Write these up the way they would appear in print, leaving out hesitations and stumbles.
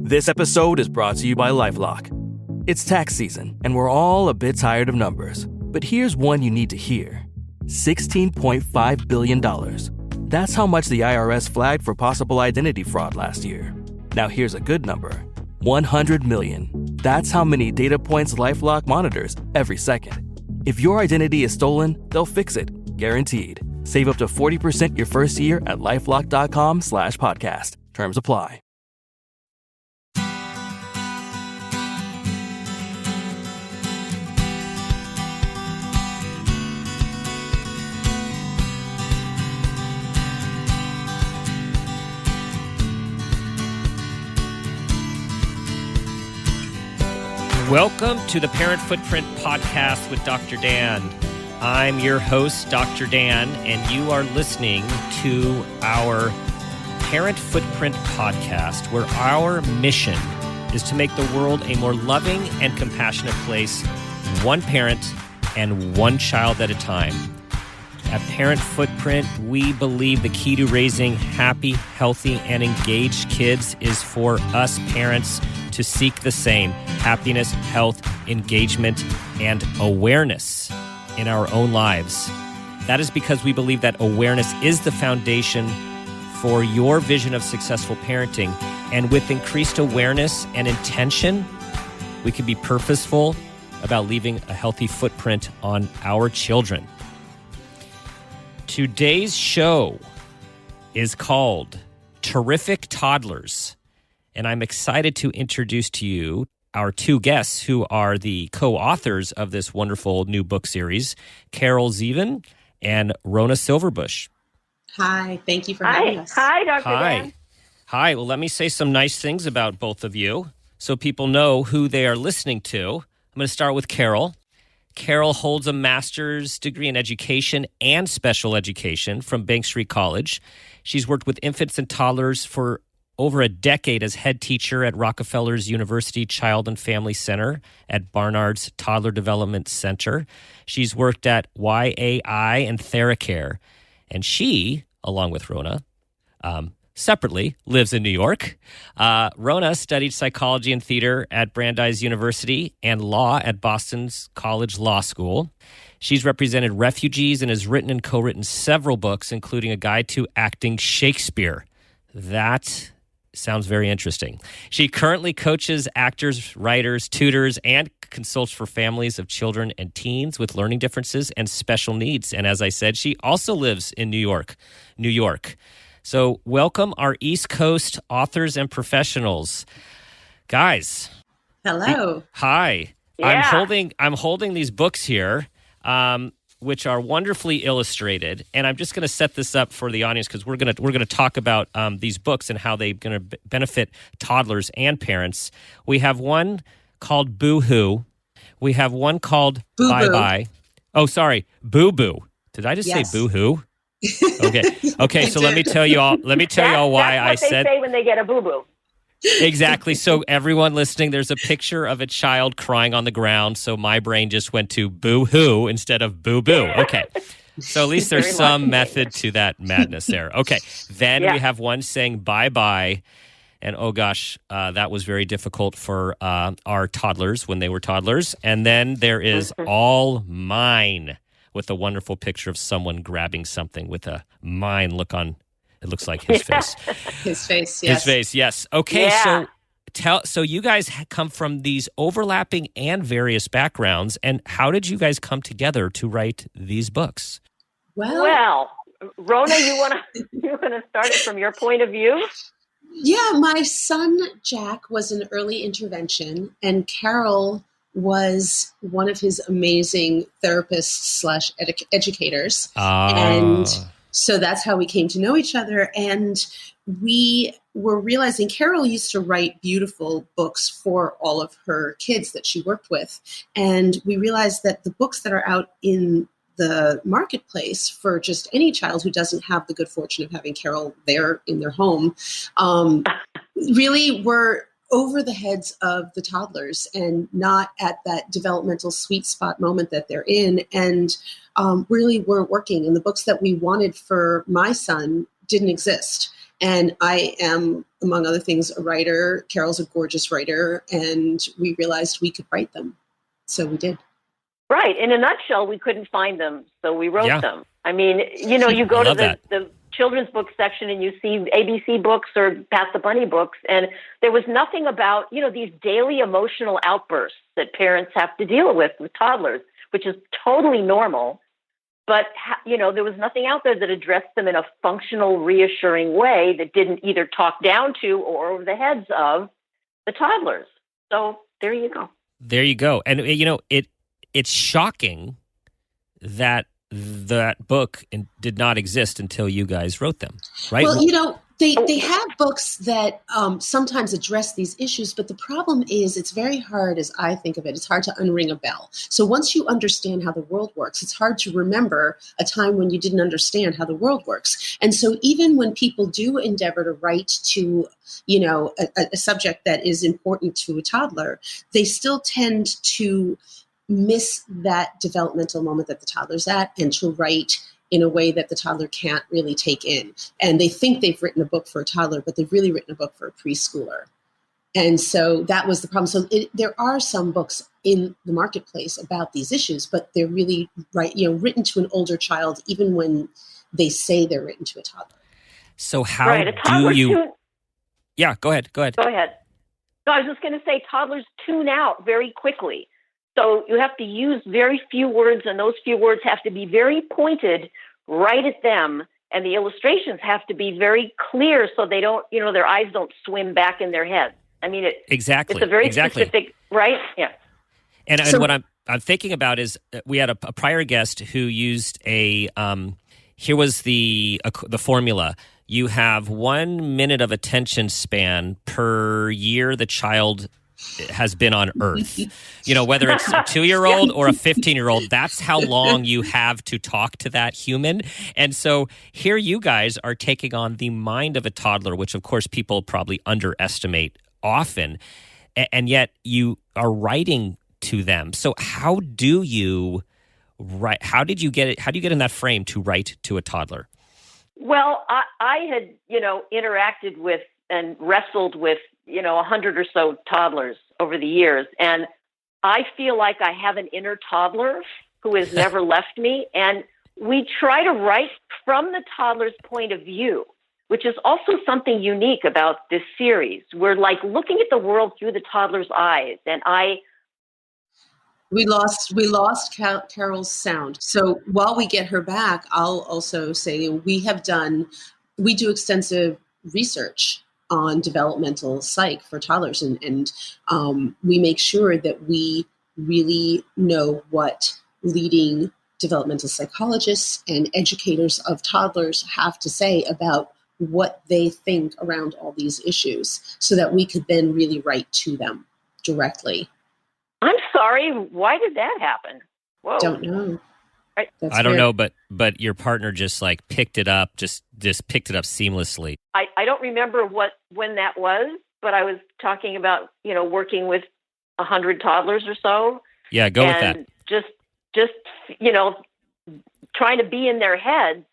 This episode is brought to you by LifeLock. It's tax season, and we're all a bit tired of numbers. But here's one you need to hear. $16.5 billion. That's how much the IRS flagged for possible identity fraud last year. Now here's a good number. 100 million. That's how many data points LifeLock monitors every second. If your identity is stolen, they'll fix it. Guaranteed. Save up to 40% your first year at LifeLock.com/podcast. Terms apply. Welcome to the Parent Footprint Podcast with Dr. Dan. I'm your host, Dr. Dan, and you are listening to our Parent Footprint Podcast, where our mission is to make the world a more loving and compassionate place, one parent and one child at a time. At Parent Footprint, we believe the key to raising happy, healthy, and engaged kids is for us parents to seek the same happiness, health, engagement, and awareness in our own lives. That is because we believe that awareness is the foundation for your vision of successful parenting. And with increased awareness and intention, we can be purposeful about leaving a healthy footprint on our children. Today's show is called Terrific Toddlers. And I'm excited to introduce to you our two guests who are the co-authors of this wonderful new book series, Carol Zeavin and Rhona Silverbush. Hi, thank you for having us. Hi, Dr. Dan. Hi, well, let me say some nice things about both of you so people know who they are listening to. I'm going to start with Carol. Carol holds a master's degree in education and special education from Bank Street College. She's worked with infants and toddlers for over a decade as head teacher at Rockefeller's University Child and Family Center at Barnard's Toddler Development Center. She's worked at YAI and TheraCare. And she, along with Rhona, separately lives in New York. Rhona studied psychology and theater at Brandeis University and law at Boston's College Law School. She's represented refugees and has written and co-written several books, including A Guide to Acting Shakespeare. That sounds very interesting. She currently coaches actors, writers, tutors, and consults for families of children and teens with learning differences and special needs. And as I said, she also lives in New York. So welcome our East Coast authors and professionals. Guys. Hello. Hi. Yeah. I'm holding these books here, which are wonderfully illustrated. And I'm just going to set this up for the audience because we're going to talk about these books and how they're going to benefit toddlers and parents. We have one called Boo Hoo. We have one called Boo Bye Boo. Bye. Oh, sorry, Boo Boo. Did I just Yes. say Boo Hoo? Okay. So let me tell you all why I That's what said they say when they get a boo-boo. exactly. So everyone listening, there's a picture of a child crying on the ground. So my brain just went to boo hoo instead of boo boo. Okay. So at least there's Very some much. method to that madness there. Okay. Then Yeah. we have one saying bye bye. And oh gosh, that was very difficult for our toddlers when they were toddlers. And then there is All Mine with a wonderful picture of someone grabbing something with a mine look on. It looks like his face. His face, yes. His face, yes. Okay, Yeah. so you guys come from these overlapping and various backgrounds, and how did you guys come together to write these books? Well, Rhona, you wanna start it from your point of view? Yeah, my son, Jack, was an early intervention, and Carol was one of his amazing therapists/educators. And so that's how we came to know each other. And we were realizing Carol used to write beautiful books for all of her kids that she worked with. And we realized that the books that are out in the marketplace for just any child who doesn't have the good fortune of having Carol there in their home really were over the heads of the toddlers and not at that developmental sweet spot moment that they're in, and really weren't working. And the books that we wanted for my son didn't exist. And I am, among other things, a writer. Carol's a gorgeous writer, and we realized we could write them. So we did. Right. In a nutshell, we couldn't find them, so we wrote Yeah. them. I mean, you go to that. the children's book section and you see ABC books or Pat the Bunny books, and there was nothing about, these daily emotional outbursts that parents have to deal with toddlers, which is totally normal. But, there was nothing out there that addressed them in a functional, reassuring way that didn't either talk down to or over the heads of the toddlers. So there you go. There you go. And, it's shocking that book did not exist until you guys wrote them, right? Well, they have books that sometimes address these issues, but the problem is it's very hard, as I think of it, it's hard to unring a bell. So once you understand how the world works, it's hard to remember a time when you didn't understand how the world works. And so even when people do endeavor to write to, a subject that is important to a toddler, they still tend to miss that developmental moment that the toddler's at and to write in a way that the toddler can't really take in. And they think they've written a book for a toddler, but they've really written a book for a preschooler. And so that was the problem. So there are some books in the marketplace about these issues, but they're really written to an older child, even when they say they're written to a toddler. So how do you... Yeah, go ahead. Go ahead. No, I was just going to say toddlers tune out very quickly. So you have to use very few words, and those few words have to be very pointed right at them. And the illustrations have to be very clear so they don't, their eyes don't swim back in their head. I mean, exactly. It's a very specific, right? Yeah. And what I'm thinking about is we had a prior guest who used here was the formula. You have 1 minute of attention span per year the child has been on Earth. Whether it's a 2-year-old or a 15-year-old, that's how long you have to talk to that human. And so here you guys are taking on the mind of a toddler, which of course people probably underestimate often, and yet you are writing to them. So how do you write? How did you get it? How do you get in that frame to write to a toddler? Well, I had, interacted with and wrestled with 100 or so toddlers over the years. And I feel like I have an inner toddler who has never left me. And we try to write from the toddler's point of view, which is also something unique about this series. We're like looking at the world through the toddler's eyes. And we lost Carol's sound. So while we get her back, I'll also say we do extensive research on developmental psych for toddlers. And we make sure that we really know what leading developmental psychologists and educators of toddlers have to say about what they think around all these issues so that we could then really write to them directly. I'm sorry, why did that happen? Whoa. Don't know. I don't know, but your partner just picked it up, just picked it up seamlessly. I don't remember when that was, but I was talking about, working with 100 toddlers or so. Yeah, go with that. Just trying to be in their heads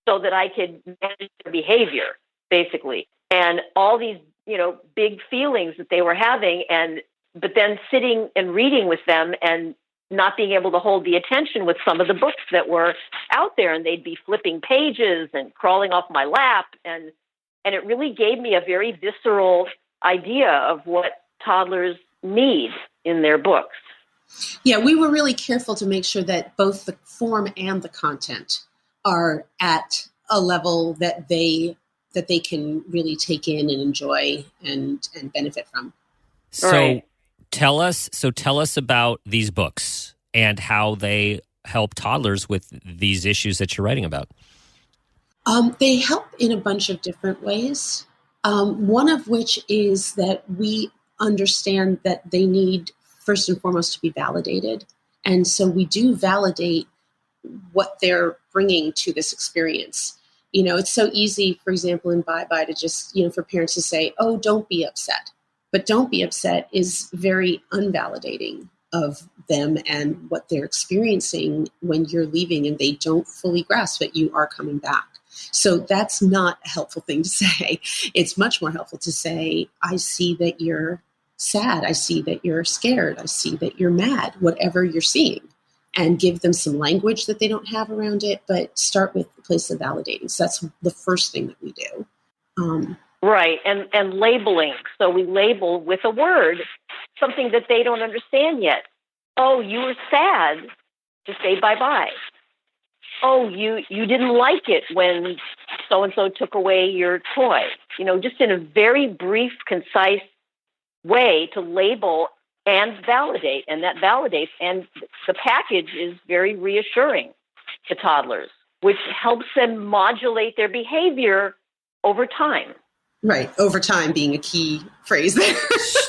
so that I could manage their behavior, basically. And all these, big feelings that they were having, but then sitting and reading with them and not being able to hold the attention with some of the books that were out there, and they'd be flipping pages and crawling off my lap. And it really gave me a very visceral idea of what toddlers need in their books. Yeah, we were really careful to make sure that both the form and the content are at a level that they can really take in and enjoy and benefit from. So right. Tell us about these books and how they help toddlers with these issues that you're writing about. They help in a bunch of different ways. One of which is that we understand that they need, first and foremost, to be validated. And so we do validate what they're bringing to this experience. It's so easy, for example, in Bye Bye to just, for parents to say, oh, don't be upset. But don't be upset is very unvalidating of them and what they're experiencing when you're leaving and they don't fully grasp that you are coming back. So that's not a helpful thing to say. It's much more helpful to say, I see that you're sad. I see that you're scared. I see that you're mad, whatever you're seeing, and give them some language that they don't have around it, but start with the place of validating. So that's the first thing that we do. Right. And labeling. So we label with a word something that they don't understand yet. Oh, you were sad. Just say bye-bye. Oh, you didn't like it when so-and-so took away your toy. Just in a very brief, concise way to label and validate. And that validates. And the package is very reassuring to toddlers, which helps them modulate their behavior over time. Right. Over time being a key phrase there.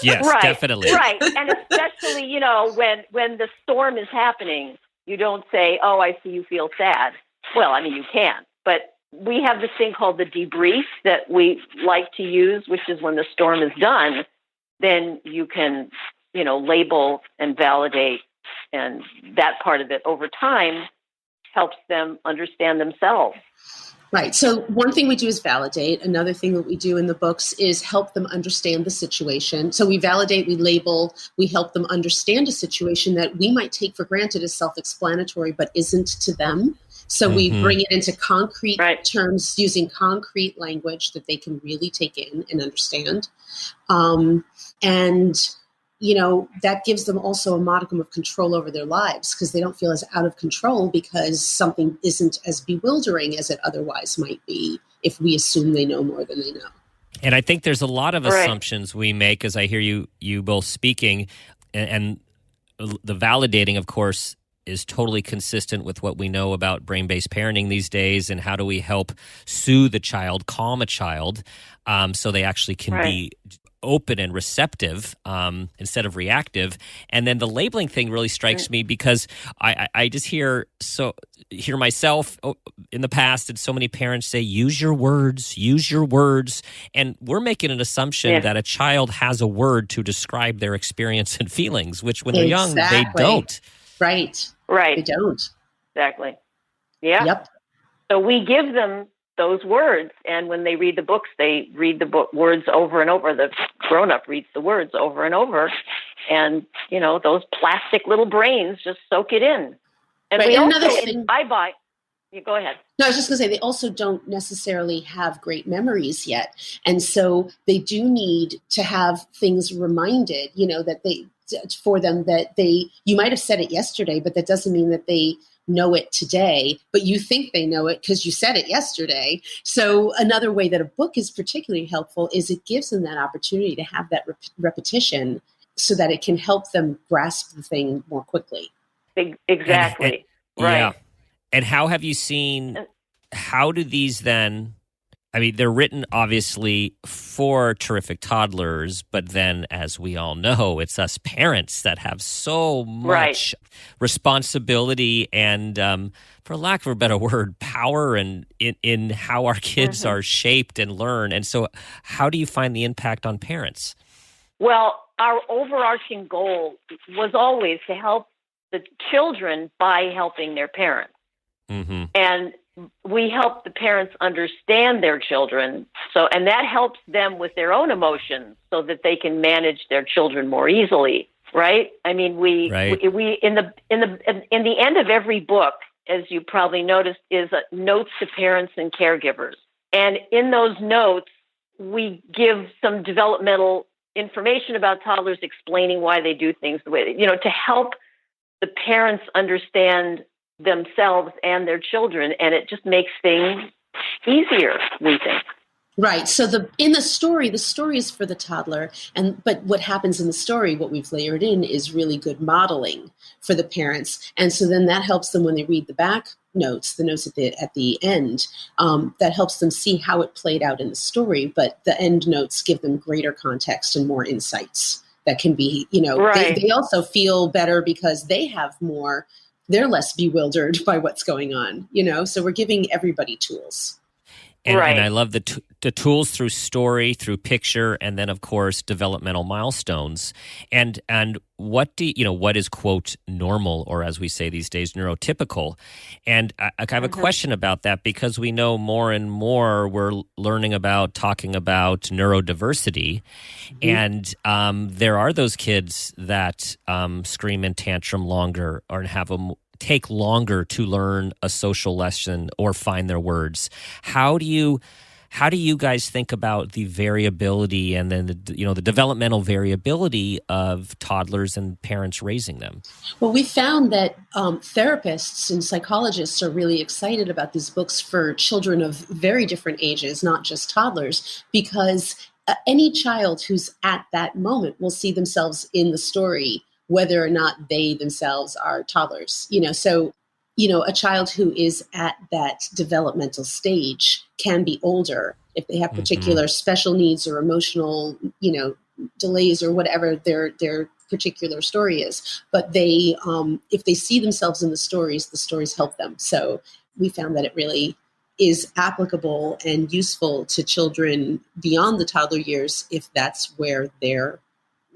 Yes, right, definitely. Right. And especially, when the storm is happening, you don't say, oh, I see you feel sad. Well, I mean, you can. But we have this thing called the debrief that we like to use, which is when the storm is done, then you can, label and validate. And that part of it over time helps them understand themselves. Right. So one thing we do is validate. Another thing that we do in the books is help them understand the situation. So we validate, we label, we help them understand a situation that we might take for granted as self-explanatory, but isn't to them. So we bring it into concrete terms using concrete language that they can really take in and understand. That gives them also a modicum of control over their lives because they don't feel as out of control because something isn't as bewildering as it otherwise might be if we assume they know more than they know. And I think there's a lot of assumptions we make as I hear you both speaking, and the validating, of course, is totally consistent with what we know about brain-based parenting these days and how do we help soothe a child, calm a child, so they actually can be open and receptive instead of reactive. And then the labeling thing really strikes me because I just hear myself in the past and so many parents say, use your words. And we're making an assumption that a child has a word to describe their experience and feelings, which when they're young, they don't. Right. Right. They don't. Exactly. Yeah. Yep. So we give them those words, and when they read the books, they read the words over and over. The grown-up reads the words over and over, and those plastic little brains just soak it in. And we also, you go ahead. No, I was just going to say they also don't necessarily have great memories yet, and so they do need to have things reminded. For them that you might have said it yesterday, but that doesn't mean that they know it today, but you think they know it because you said it yesterday. So another way that a book is particularly helpful is it gives them that opportunity to have that repetition so that it can help them grasp the thing more quickly. Exactly. Right. Yeah. And how have you seen, how do these then, they're written obviously for terrific toddlers, but then as we all know, it's us parents that have so much responsibility and, for lack of a better word, power and in how our kids are shaped and learn. And so how do you find the impact on parents? Well, our overarching goal was always to help the children by helping their parents. Mm-hmm. And we help the parents understand their children, and that helps them with their own emotions so that they can manage their children more easily, right? I mean, we in the end of every book, as you probably noticed, is notes to parents and caregivers. And in those notes, we give some developmental information about toddlers, explaining why they do things the way to help the parents understand themselves and their children, and it just makes things easier, we think. Right. So in the story is for the toddler, but what happens in the story, what we've layered in, is really good modeling for the parents, and so then that helps them when they read the back notes, the notes at the end. That helps them see how it played out in the story, but the end notes give them greater context and more insights that can be, they also feel better because they have more. They're less bewildered by what's going on, so we're giving everybody tools. And I love the the tools through story, through picture, and then of course developmental milestones. And what is quote normal, or as we say these days, neurotypical? And I have a question about that, because we know more and more we're learning about, talking about neurodiversity, and there are those kids that scream and tantrum longer, or take longer to learn a social lesson or find their words. How do you guys think about the variability and then the developmental variability of toddlers and parents raising them? Well, we found that therapists and psychologists are really excited about these books for children of very different ages, not just toddlers, because any child who's at that moment will see themselves in the story, whether or not they themselves are toddlers. So a child who is at that developmental stage can be older if they have particular special needs or emotional, delays or whatever their particular story is. But they, if they see themselves in the stories help them. So we found that it really is applicable and useful to children beyond the toddler years if that's where their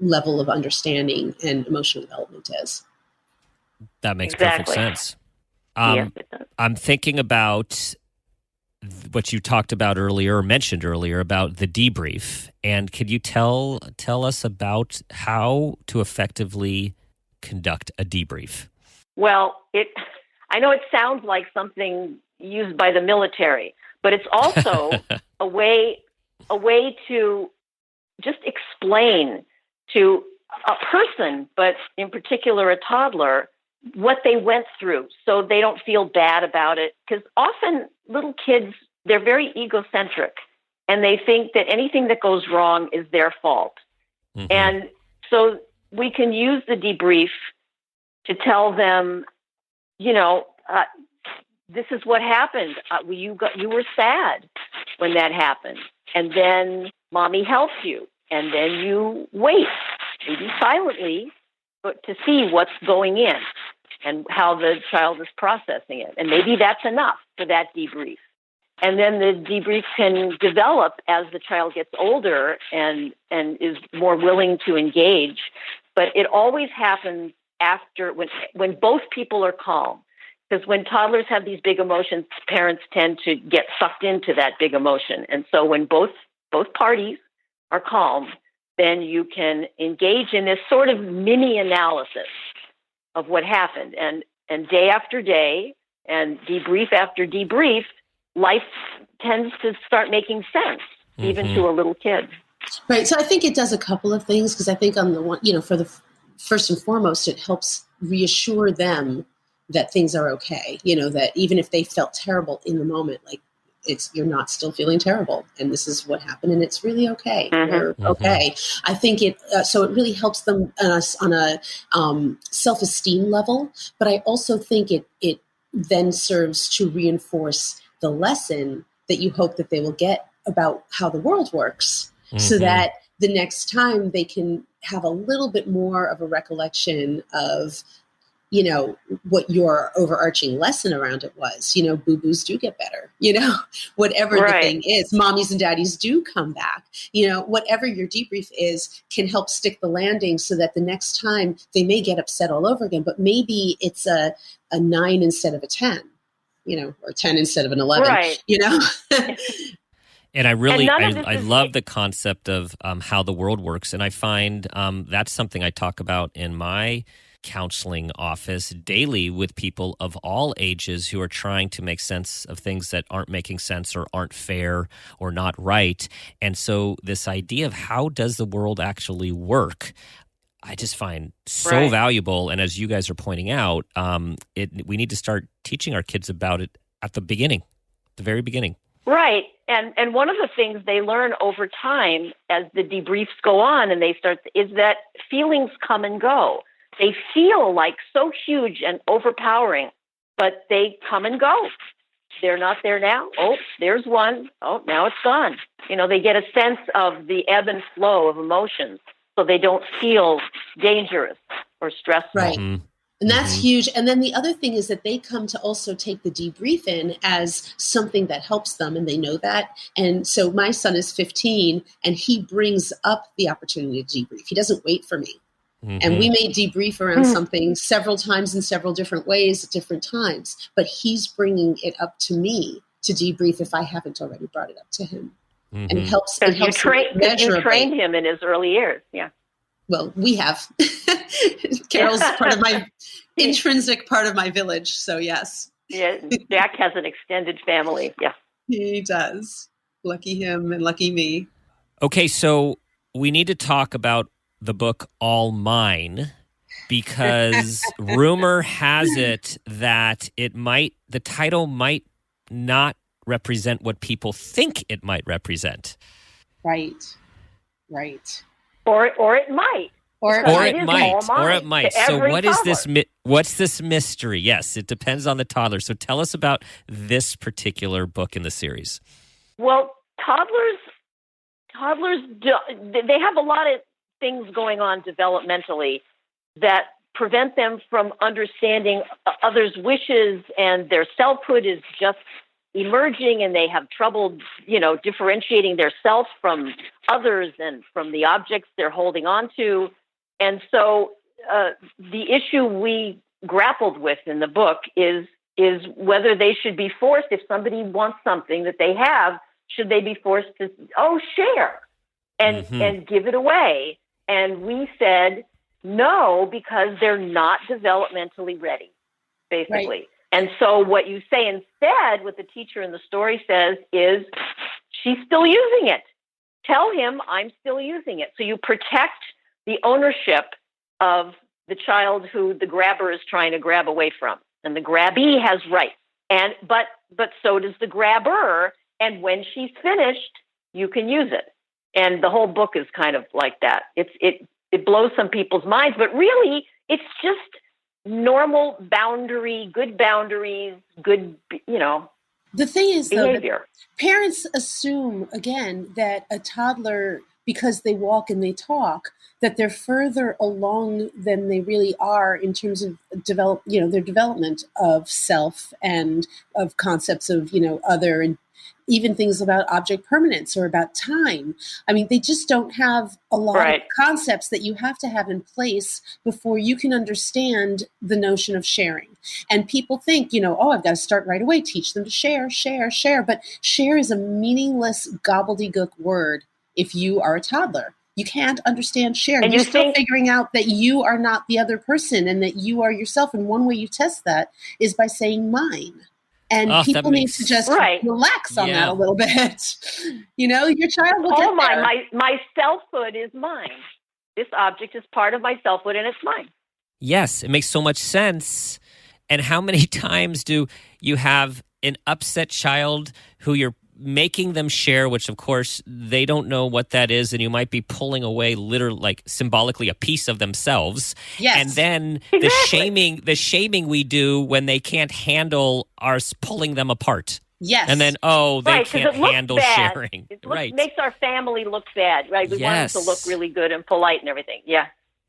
level of understanding and emotional development is. That makes perfect sense. Yes, it does. I'm thinking about what you talked about earlier, or mentioned earlier, about the debrief. And could you tell us about how to effectively conduct a debrief? Well, I know it sounds like something used by the military, but it's also a way to just explain to a person, but in particular a toddler, what they went through so they don't feel bad about it. Because often little kids, they're very egocentric and they think that anything that goes wrong is their fault. And so we can use the debrief to tell them, this is what happened. You were sad when that happened. And then mommy helped you. And then you wait, maybe silently, but to see what's going in and how the child is processing it. And maybe that's enough for that debrief. And then the debrief can develop as the child gets older and is more willing to engage. But it always happens after, when both people are calm. Because when toddlers have these big emotions, parents tend to get sucked into that big emotion. And so when both parties are calm, then you can engage in this sort of mini analysis of what happened. And day after day and debrief after debrief, life tends to start making sense, even to a little kid. Right. So I think it does a couple of things, because I think on the one, for the first and foremost, it helps reassure them that things are okay. That even if they felt terrible in the moment, like you're not still feeling terrible, and this is what happened, and it's really okay. You're okay. I think so it really helps them on a self-esteem level, but I also think it then serves to reinforce the lesson that you hope that they will get about how the world works, so that the next time they can have a little bit more of a recollection of what your overarching lesson around it was. Boo-boos do get better, whatever the thing is. Mommies and daddies do come back. Whatever your debrief is can help stick the landing, so that the next time they may get upset all over again, but maybe it's a 9 instead of a 10, or 10 instead of an 11, Right. And I love the concept of how the world works. And I find that's something I talk about in my counseling office daily with people of all ages who are trying to make sense of things that aren't making sense or aren't fair or not right. And so this idea of how does the world actually work, I just find so valuable. And as you guys are pointing out, we need to start teaching our kids about it at the beginning, the very beginning. Right. And one of the things they learn over time as the debriefs go on and they start is that feelings come and go. They feel like so huge and overpowering, but they come and go. They're not there now. Oh, there's one. Oh, now it's gone. They get a sense of the ebb and flow of emotions, so they don't feel dangerous or stressful. Right. And that's huge. And then the other thing is that they come to also take the debrief in as something that helps them, and they know that. And so my son is 15, and he brings up the opportunity to debrief. He doesn't wait for me. And we may debrief around something several times in several different ways at different times, but he's bringing it up to me to debrief if I haven't already brought it up to him. And it helps. It helps you trained him in his early years. Yeah. Well, we have. Carol's part of my intrinsic part of my village. So yes. Yeah. Jack has an extended family. Yeah. He does. Lucky him and lucky me. Okay. So we need to talk about the book All Mine, because rumor has it that the title might not represent what people think it might represent. Right. Or it might. Or it might. So what's this mystery? Yes, it depends on the toddler. So tell us about this particular book in the series. Well, toddlers, they have a lot of things going on developmentally that prevent them from understanding others' wishes, and their selfhood is just emerging, and they have trouble, differentiating their self from others and from the objects they're holding on to. And so the issue we grappled with in the book is whether they should be forced, if somebody wants something that they have, should they be forced to, share and give it away? And we said no, because they're not developmentally ready, basically. Right. And so what you say instead, what the teacher in the story says is, she's still using it. Tell him I'm still using it. So you protect the ownership of the child who the grabber is trying to grab away from. And the grabbee has rights. But so does the grabber. And when she's finished, you can use it. And the whole book is kind of like that. It blows some people's minds, but really it's just normal good boundaries, good, The thing is, behavior. Though, parents assume, again, that a toddler, because they walk and they talk, that they're further along than they really are in terms of their development of self and of concepts of, other, and even things about object permanence or about time. I mean, they just don't have a lot of concepts that you have to have in place before you can understand the notion of sharing. And people think, I've got to start right away, teach them to share. But share is a meaningless gobbledygook word if you are a toddler. You can't understand share. And you're still figuring out that you are not the other person and that you are yourself. And one way you test that is by saying mine. And people need to just relax on that a little bit. Your child will get there. My selfhood is mine. This object is part of my selfhood, and it's mine. Yes, it makes so much sense. And how many times do you have an upset child who you're making them share, which of course they don't know what that is, and you might be pulling away literally, like symbolically, a piece of themselves. Yes. And then the shaming we do when they can't handle our pulling them apart. Yes. And then, they can't handle sharing. It makes our family look bad, right? We want them to look really good and polite and everything. Yeah.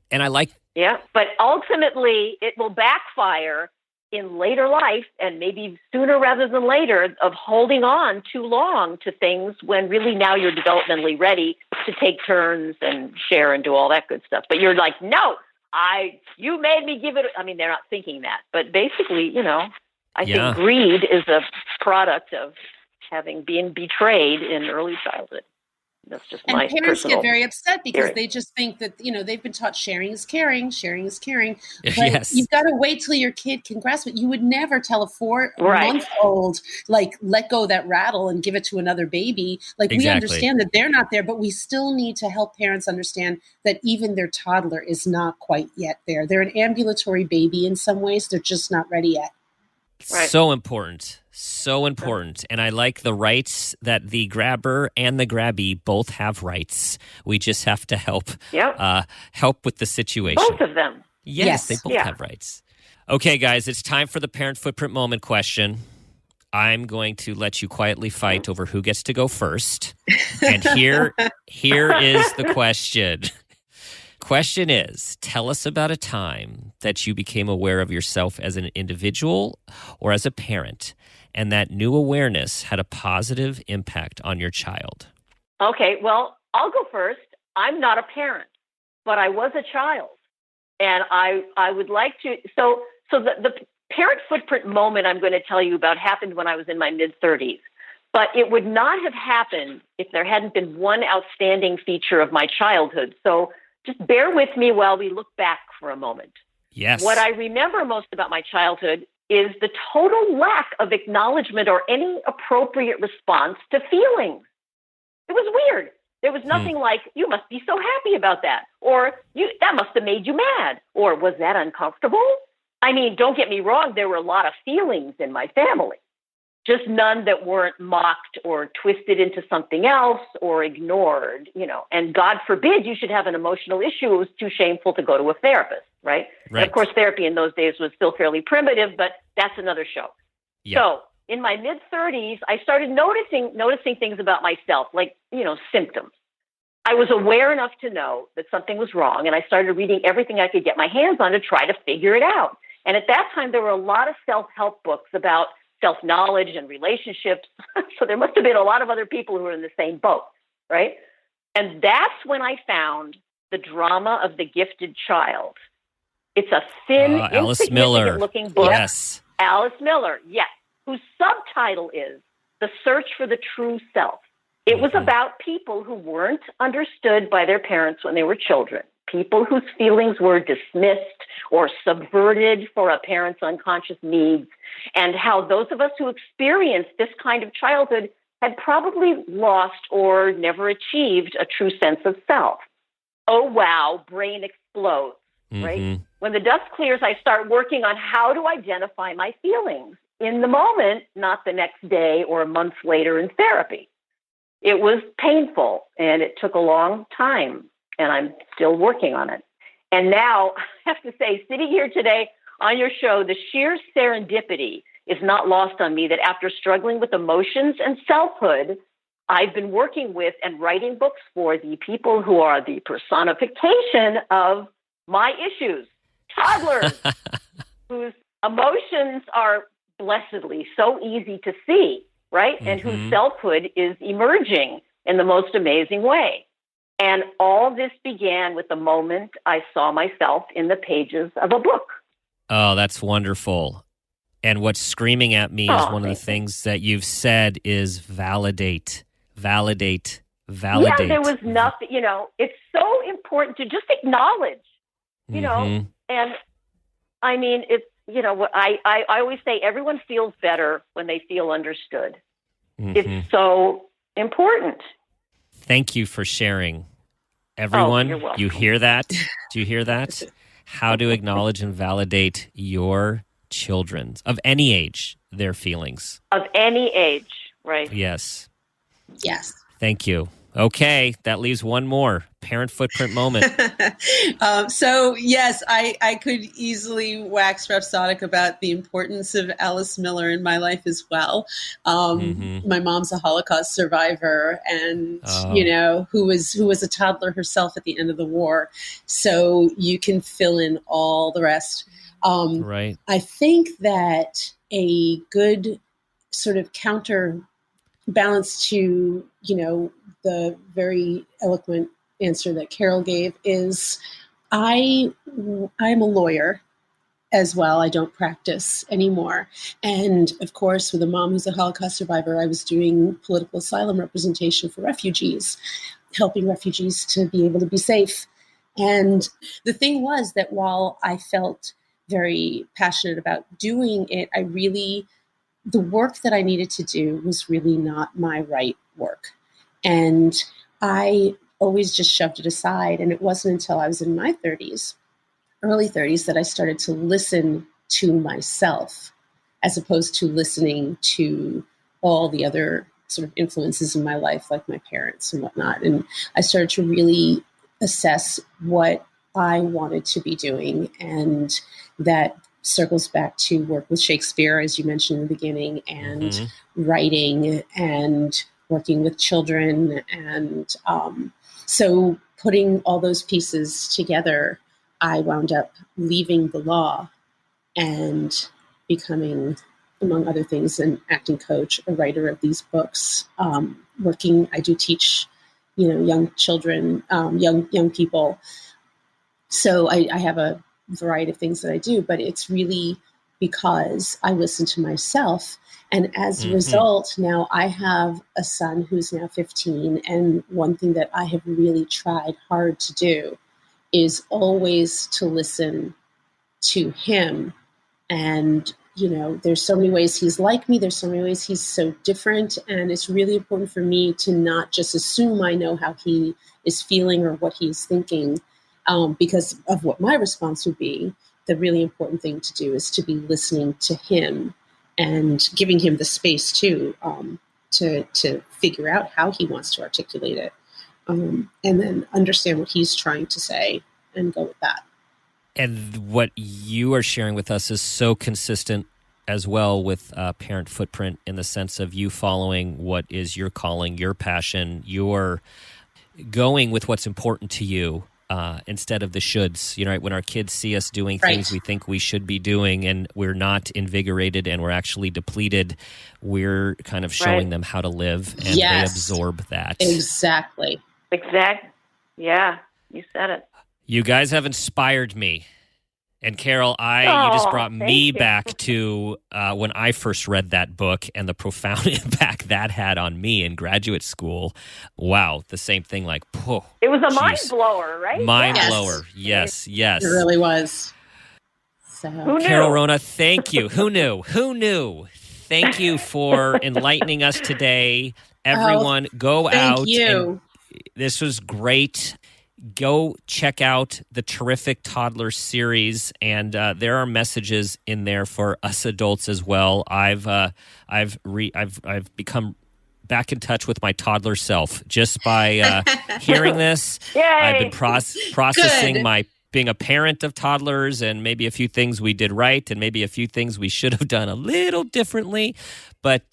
And I like... Yeah, but ultimately it will backfire in later life, and maybe sooner rather than later, of holding on too long to things when really now you're developmentally ready to take turns and share and do all that good stuff. But you're like, no, you made me give it. I mean, they're not thinking that, but basically, I think greed is a product of being betrayed in early childhood. That's just my personal. And parents get very upset because they just think that, they've been taught sharing is caring. But you've got to wait till your kid can grasp it. You would never tell a 4-month-old, let go of that rattle and give it to another baby. We understand that they're not there, but we still need to help parents understand that even their toddler is not quite yet there. They're an ambulatory baby in some ways. They're just not ready yet. Right. So important. And I like the rights that the grabber and the grabbee both have rights. We just have to help with the situation. Both of them. Yes. They both have rights. Okay, guys, it's time for the parent footprint moment question. I'm going to let you quietly fight over who gets to go first. And here is the question. Question is, tell us about a time that you became aware of yourself as an individual or as a parent, and that new awareness had a positive impact on your child. Okay, well, I'll go first. I'm not a parent, but I was a child. And I would like to, so the parent footprint moment I'm going to tell you about happened when I was in my mid-30s. But it would not have happened if there hadn't been one outstanding feature of my childhood. So just bear with me while we look back for a moment. Yes. What I remember most about my childhood is the total lack of acknowledgement or any appropriate response to feelings. It was weird. There was nothing like, you must be so happy about that, or that must have made you mad, or was that uncomfortable? I mean, don't get me wrong, there were a lot of feelings in my family, just none that weren't mocked or twisted into something else or ignored, and God forbid you should have an emotional issue. It was too shameful to go to a therapist, right? And of course, therapy in those days was still fairly primitive, but that's another show. Yeah. So in my mid-30s, I started noticing things about myself, like, symptoms. I was aware enough to know that something was wrong, and I started reading everything I could get my hands on to try to figure it out. And at that time, there were a lot of self-help books about self-knowledge and relationships. So there must have been a lot of other people who were in the same boat, right? And that's when I found The Drama of the Gifted Child. It's a thin, insignificant-looking book. Yes. Alice Miller, yes, whose subtitle is The Search for the True Self. It was about people who weren't understood by their parents when they were children, people whose feelings were dismissed or subverted for a parent's unconscious needs, and how those of us who experienced this kind of childhood had probably lost or never achieved a true sense of self. Oh, wow, brain explodes, right? When the dust clears, I start working on how to identify my feelings in the moment, not the next day or months later in therapy. It was painful, and it took a long time, and I'm still working on it. And now, I have to say, sitting here today on your show, the sheer serendipity is not lost on me that after struggling with emotions and selfhood, I've been working with and writing books for the people who are the personification of my issues, toddlers, whose emotions are blessedly so easy to see, right? And whose selfhood is emerging in the most amazing way. And all this began with the moment I saw myself in the pages of a book. Oh, that's wonderful. And what's screaming at me is one of the things that you've said is validate. Yeah, there was nothing, it's so important to just acknowledge, and I mean, it's, I always say everyone feels better when they feel understood. It's so important. Thank you for sharing. Everyone, you hear that? Do you hear that? How to acknowledge and validate your children's, of any age, their feelings. Of any age, right? Yes. Yes. Thank you. Okay, that leaves one more parent footprint moment. So yes, I could easily wax rhapsodic about the importance of Alice Miller in my life as well. My mom's a Holocaust survivor, and who was a toddler herself at the end of the war. So you can fill in all the rest. Right. I think that a good sort of counterbalance to the very eloquent answer that Carol gave is I'm a lawyer as well. I don't practice anymore. And of course, with a mom who's a Holocaust survivor, I was doing political asylum representation for refugees, helping refugees to be able to be safe. And the thing was that while I felt very passionate about doing it, the work that I needed to do was really not my right work. And I always just shoved it aside. And it wasn't until I was in my early 30s, that I started to listen to myself as opposed to listening to all the other sort of influences in my life, like my parents and whatnot. And I started to really assess what I wanted to be doing. And that circles back to work with Shakespeare, as you mentioned in the beginning, and writing and working with children. And so putting all those pieces together, I wound up leaving the law and becoming, among other things, an acting coach, a writer of these books. I do teach, young children, young people. So I have a variety of things that I do, but it's really because I listen to myself. And as a result, now I have a son who's now 15. And one thing that I have really tried hard to do is always to listen to him. And, there's so many ways he's like me. There's so many ways he's so different. And it's really important for me to not just assume I know how he is feeling or what he's thinking, because of what my response would be. The really important thing to do is to be listening to him and giving him the space too, to figure out how he wants to articulate it, and then understand what he's trying to say and go with that. And what you are sharing with us is so consistent as well with Parent Footprint, in the sense of you following what is your calling, your passion, you're going with what's important to you. Instead of the shoulds, when our kids see us doing things we think we should be doing and we're not invigorated and we're actually depleted, we're kind of showing them how to live, and they absorb that. Exactly. Yeah, you said it. You guys have inspired me. And Carol, you just brought me back to when I first read that book and the profound impact that had on me in graduate school. Wow, the same thing, like, it was a mind blower, right? Mind blower, yes. It really was. So. Who knew? Carol, Rhona, thank you. Who knew? Thank you for enlightening us today. Everyone, go out. Thank you. This was great. Go check out the Terrific Toddlers series, and there are messages in there for us adults as well. I've become back in touch with my toddler self just by hearing this. Yay! I've been processing my being a parent of toddlers, and maybe a few things we did right, and maybe a few things we should have done a little differently. But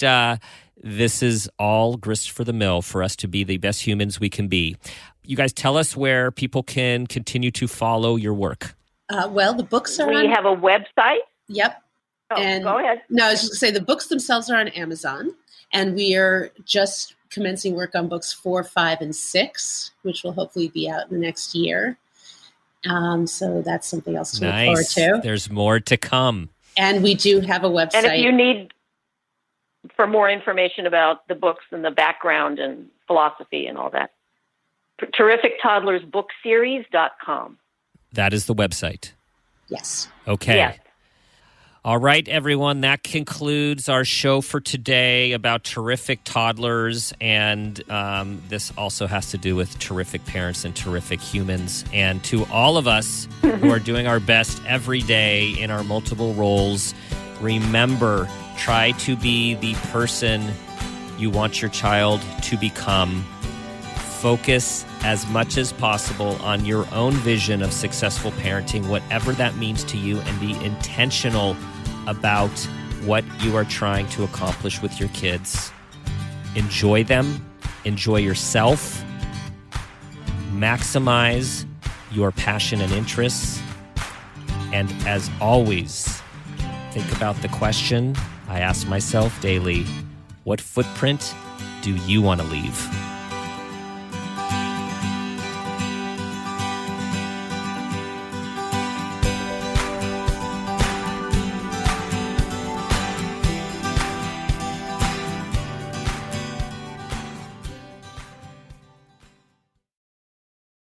this is all grist for the mill for us to be the best humans we can be. You guys, tell us where people can continue to follow your work. Well, the books are We have a website. Yep. Oh, go ahead. No, I was just going to say the books themselves are on Amazon, and we are just commencing work on books 4, 5, and 6, which will hopefully be out in the next year. So that's something else to look forward to. There's more to come. And we do have a website. And if you need for more information about the books and the background and philosophy and all that, TerrificToddlersBookSeries.com. That is the website. Yes. Okay. Yes. All right, everyone. That concludes our show for today about terrific toddlers. And this also has to do with terrific parents and terrific humans. And to all of us who are doing our best every day in our multiple roles, remember, try to be the person you want your child to become. Focus as much as possible on your own vision of successful parenting, whatever that means to you, and be intentional about what you are trying to accomplish with your kids. Enjoy them, enjoy yourself, maximize your passion and interests, and as always, think about the question I ask myself daily: what footprint do you want to leave?